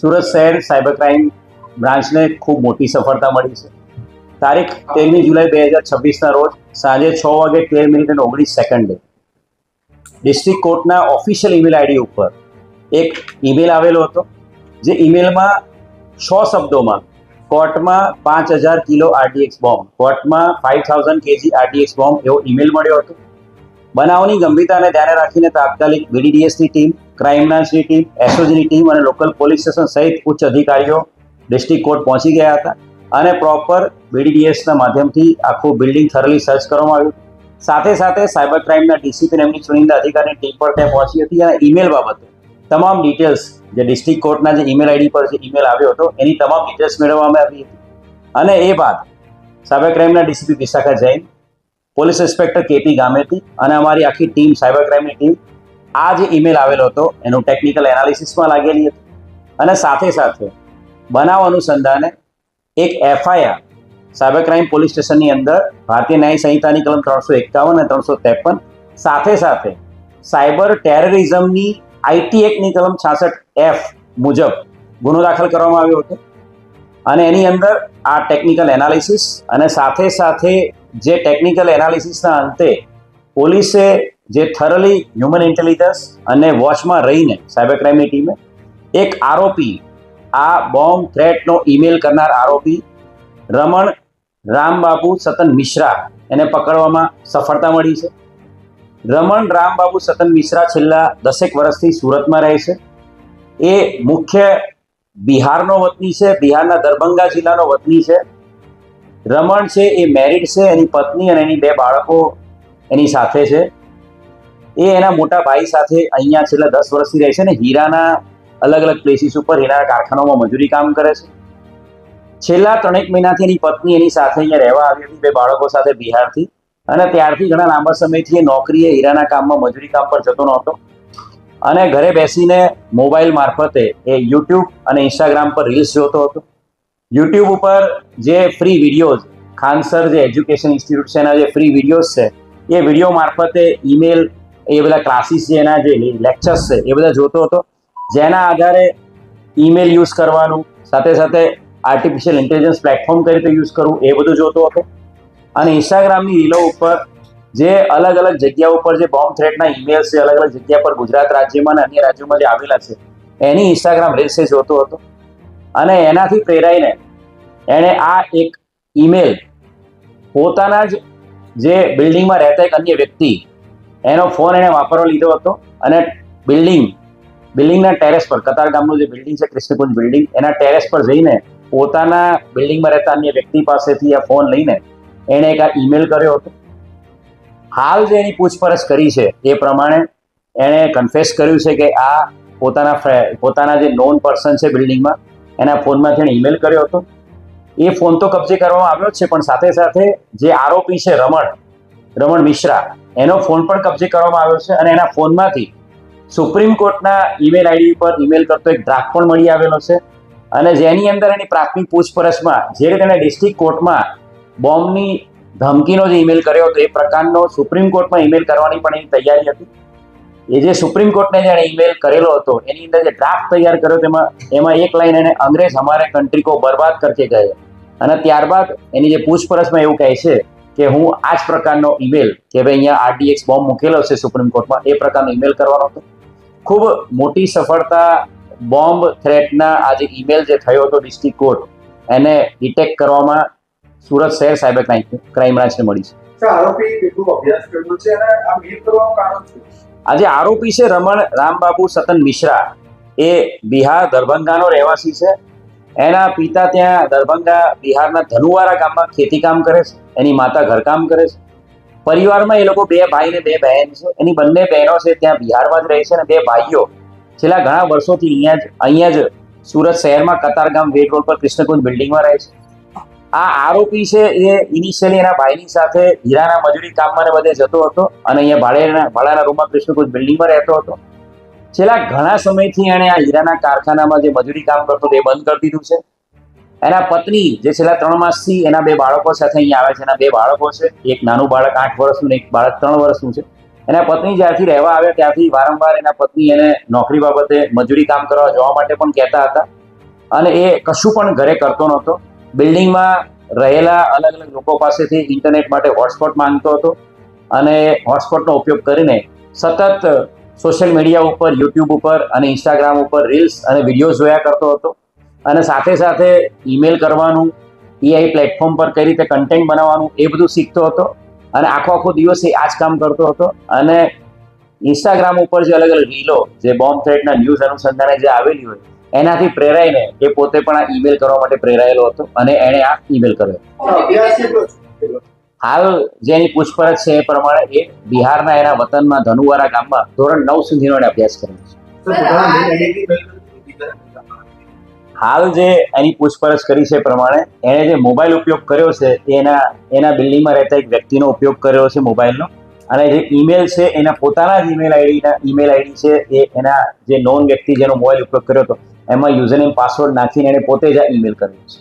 સુરત શહેર cyber crime બ્રાન્ચને ખૂબ મોટી સફળતા મળી છે. તારીખ 13 જુલાઈ 2026ના રોજ સાંજે 6:13:19 ડિસ્ટ્રિક્ટ કોર્ટના ઓફિશિયલ ઈમેલ આઈડી ઉપર એક ઈમેલ આવેલો હતો, જે ઈમેલમાં 100 શબ્દોમાં કોર્ટમાં 5000 કિલો આરડીએક્સ બોમ્બ, કોર્ટમાં 5000 કેજી આરડીએક્સ બોમ્બ એવો ઈમેલ મળ્યો હતો. બનાવની ગંભીરતાને ધ્યાને રાખીને તાત્કાલિક બીડીડીએસની ટીમ, ક્રાઇમ બ્રાન્ચની ટીમ, એસઓજીની ટીમ અને લોકલ પોલીસ સ્ટેશન સહિત ઉચ્ચ અધિકારીઓ ડિસ્ટ્રિક્ટ કોર્ટ પહોંચી ગયા હતા અને પ્રોપર બીડીડીએસના માધ્યમથી આખું બિલ્ડિંગ થરલી સર્ચ કરવામાં આવ્યું. સાથે સાથે સાયબર ક્રાઇમના ડીસીપી એમની ચુનિંદા અધિકારીની ટીમ પણ ત્યાં પહોંચી હતી અને ઈમેલ બાબતે તમામ ડિટેલ્સ જે ડિસ્ટ્રિક્ટ કોર્ટના જે ઈમેલ આઈડી પર જે ઈમેલ આવ્યો હતો એની તમામ ડિટેલ્સ મેળવવામાં આવી હતી. અને એ બાદ સાયબર ક્રાઇમના DCP Vishakha Jain, police inspector KP Gameti અને અમારી આખી ટીમ, સાયબર ક્રાઇમની ટીમ આ જે ઈમેલ આવેલો હતો એનું ટેકનિકલ એનાલિસિસમાં લાગેલી હતી અને સાથે સાથે બનાવ અનુસંધાને એક એફઆઈઆર સાયબર ક્રાઇમ પોલીસ સ્ટેશનની અંદર ભારતીય ન્યાય સંહિતાની કલમ 351 અને 353 સાથે સાથે સાયબર ટેરરિઝમની આઈટી એક્ટની કલમ 66F મુજબ ગુનો દાખલ કરવામાં આવ્યો હતો. અને એની અંદર આ ટેકનિકલ એનાલિસિસ અને સાથે સાથે જે ટેકનિકલ એનાલિસિસના અંતે પોલીસે જે થરલી હ્યુમન ઇન્ટેલિજન્સ અને વોચમાં રહીને સાયબર ક્રાઇમની ટીમે એક આરોપી, આ બોમ્બ થ્રેટનો ઈમેલ કરનાર આરોપી રમણ રામબાબુ સતન મિશ્રા એને પકડવામાં સફળતા મળી છે. રમણ રામબાબુ સતન મિશ્રા છેલ્લા 10 વર્ષથી સુરતમાં રહે છે. એ મુખ્ય બિહારનો વતની છે, બિહારના દરભંગા જિલ્લાનો વતની છે. રમણ છે એ મેરિડ છે, એની પત્ની અને એની 2 બાળકો એની સાથે છે. એ એના મોટા ભાઈ સાથે અહીંયા છેલ્લા 10 વર્ષથી રહે છે ને હીરાના અલગ અલગ પ્લેસીસ ઉપર હીરાના કારખાનાઓમાં મજૂરી કામ કરે છે. છેલ્લા 3 મહિનાથી એની પત્ની એની સાથે અહીંયા રહેવા આવી હતી 2 બાળકો સાથે બિહારથી, અને ત્યારથી ઘણા લાંબા સમયથી એ નોકરીએ હીરાના કામમાં મજૂરી કામ પર જતો નહોતો અને ઘરે બેસીને મોબાઈલ મારફતે એ યુટ્યુબ અને ઇન્સ્ટાગ્રામ પર રીલ્સ જોતો હતો. યુટ્યુબ ઉપર જે ફ્રી વિડીયોઝ, ખાનસર જે એજ્યુકેશન ઇન્સ્ટિટ્યૂટ છે એના જે ફ્રી વિડીયોઝ છે એ વિડીયો મારફતે ઈમેલ, એ બધા ક્લાસીસ છે, એના જે લેક્ચર્સ છે એ બધા જોતો હતો, જેના આધારે ઈમેલ યુઝ કરવાનું, સાથે સાથે આર્ટિફિશિયલ ઇન્ટેલિજન્સ પ્લેટફોર્મ કઈ રીતે યુઝ કરવું એ બધું જોતો હતો. અને ઇન્સ્ટાગ્રામની રીલો ઉપર જે અલગ અલગ જગ્યા ઉપર જે બોમ્બ થ્રેટના ઈમેલ્સ છે, અલગ અલગ જગ્યા પર ગુજરાત રાજ્યમાં અને અન્ય રાજ્યોમાં જે આવેલા છે એની ઇન્સ્ટાગ્રામ રીલ્સ જોતો હતો. અને એનાથી પ્રેરાઈને એણે આ એક ઈમેલ પોતાના જ જે બિલ્ડિંગમાં રહેતા એક અન્ય વ્યક્તિ, એનો ફોન એણે વાપરવા લીધો હતો અને બિલ્ડિંગના ટેરેસ પર, કતારગામનું જે બિલ્ડિંગ છે કૃષ્ણકુંજ બિલ્ડિંગ, એના ટેરેસ પર જઈને પોતાના બિલ્ડિંગમાં રહેતા અન્ય વ્યક્તિ પાસેથી આ ફોન લઈને એણે એક આ ઈમેલ કર્યો હતો. હાલ જે એની પૂછપરછ કરી છે એ પ્રમાણે એણે કન્ફેસ કર્યું છે કે આ પોતાના જે નોન પર્સન છે બિલ્ડિંગમાં એના ફોનમાંથી એણે ઈમેલ કર્યો હતો. એ ફોન તો કબજે કરવામાં આવ્યો જ છે, પણ સાથે સાથે જે આરોપી છે રમણ મિશ્રા, એનો ફોન પણ કબજે કરવામાં આવ્યો છે અને એના ફોનમાંથી સુપ્રીમ કોર્ટના ઈમેલ આઈડી પર ઈમેલ કરતો એક ડ્રાફ્ટ પણ મળી આવેલો છે. અને જેની અંદર એની પ્રાથમિક પૂછપરછમાં જે રીતે એણે ડિસ્ટ્રિક્ટ કોર્ટમાં બોમ્બની ધમકીનો જે ઈમેલ કર્યો હતો એ પ્રકારનો સુપ્રીમ કોર્ટમાં ઈમેલ કરવાની પણ એની તૈયારી હતી. એ જે સુપ્રીમ કોર્ટને જેણે ઈમેલ કરેલો હતો એની અંદર જે ડ્રાફ્ટ તૈયાર કર્યો એમાં એક લાઈન એને અંગ્રેજ હમારે કંટ્રી કો બરબાદ કરકે ગયે, અને ત્યારબાદ એની જે પૂછપરછમાં એવું કહે છે કે હું આ જ પ્રકારનો ઈમેલ કે ભાઈ અહીંયા આરડીએક્સ બોમ્બ મૂકેલો છે સુપ્રીમ કોર્ટમાં, એ પ્રકારનો ઈમેલ કરવાનો હતો. ખૂબ મોટી સફળતા બોમ્બ થ્રેટના આ જે ઈમેલ જે થયો હતો ડિસ્ટ્રિક્ટ કોર્ટ એને ડિટેક્ટ કરવામાં સુરત શહેર સાયબર ક્રાઇમ બ્રાન્ચને મળી છે. આરોપી કેટલું અભ્યાસ કર્યો છે અને આ મેલ કરવાનું કારણ શું? આ જે આરોપી છે રમણ રામબાબુ સતન મિશ્રા, એ બિહાર દરભંગાનો રહેવાસી છે. એના પિતા ત્યાં દરભંગા બિહારના ધનુવારા ગામમાં ખેતી કામ કરે છે, એની માતા ઘરકામ કરે છે. પરિવારમાં એ લોકો 2 ભાઈ ને 2 બહેન છે. એની બંને બહેનો છે ત્યાં બિહારમાં જ રહે છે અને 2 ભાઈઓ છેલ્લા ઘણા વર્ષોથી અહીંયા જ સુરત શહેરમાં કતારગામ વેટ રોડ પર કૃષ્ણકુંજ બિલ્ડિંગમાં રહે છે. આ આરોપી છે એ ઇનિશિયલી એના ભાઈની સાથે હીરાના મજૂરી કામમાં ને બધે જતો હતો અને અહીંયા ભાડાના રૂમમાં કૃષ્ણકુંજ બિલ્ડિંગમાં રહેતો હતો. છેલ્લા ઘણા સમયથી એણે આ હીરાના કારખાનામાં જે મજૂરી કામ કરતો એ બંધ કરી દીધું છે. એના પત્ની જે છેલ્લા 3 માસથી એના 2 બાળકો સાથે અહીંયા આવે છે, એના 2 બાળકો છે, એક નાનું બાળક 8 વર્ષનું ને એક બાળક 3 વર્ષનું છે. એના પત્ની જ્યારથી રહેવા આવ્યા ત્યારથી વારંવાર એના પત્ની એને નોકરી બાબતે મજૂરી કામ કરવા જવા માટે પણ કહેતા હતા અને એ કશું પણ ઘરે કરતો નહોતો. બિલ્ડિંગમાં રહેલા અલગ અલગ લોકો પાસેથી ઇન્ટરનેટ માટે હોટસ્પોટ માંગતો હતો અને હોટસ્પોટનો ઉપયોગ કરીને સતત સોશિયલ મીડિયા ઉપર, યુટ્યુબ ઉપર અને ઇન્સ્ટાગ્રામ ઉપર રીલ્સ અને વિડીયો જોયા કરતો હતો. અને સાથે સાથે ઈમેલ કરવાનું, એઆઈ પ્લેટફોર્મ પર કઈ રીતે કન્ટેન્ટ બનાવવાનું એ બધું શીખતો હતો. અને આખો દિવસ એ આ જ કામ કરતો હતો. અને ઇન્સ્ટાગ્રામ ઉપર જે અલગ અલગ રીલો, જે બોમ્બ થ્રેટના ન્યૂઝ અનુસંધાને જે આવેલી હોય, એનાથી પ્રેરાઈને એ પોતે પણ આ ઈમેલ કરવા માટે પ્રેરાયેલો હતો અને એણે આ ઈમેલ કર્યો. અભ્યાસ કેટલો છે? હાલ જેની પૂછપરછ છે એ પ્રમાણે એ બિહારના એના વતનમાં ધનુવારા ગામમાં ધોરણ 9 સુધીનો એણે અભ્યાસ કર્યો છે. હાલ જે એની પૂછપરછ કરી છે એ પ્રમાણે એણે જે મોબાઈલ ઉપયોગ કર્યો છે એ એના બિલ્ડિંગમાં રહેતા એક વ્યક્તિનો ઉપયોગ કર્યો છે મોબાઈલનો. અને જે ઈમેલ છે એના પોતાના જ ઈમેલ આઈડી છે એ એના જે નોન વ્યક્તિ જેનો મોબાઈલ ઉપયોગ કર્યો હતો એમાં યુઝરનેમ પાસવર્ડ નાખીને એણે પોતે જ આ ઈમેલ કર્યો છે.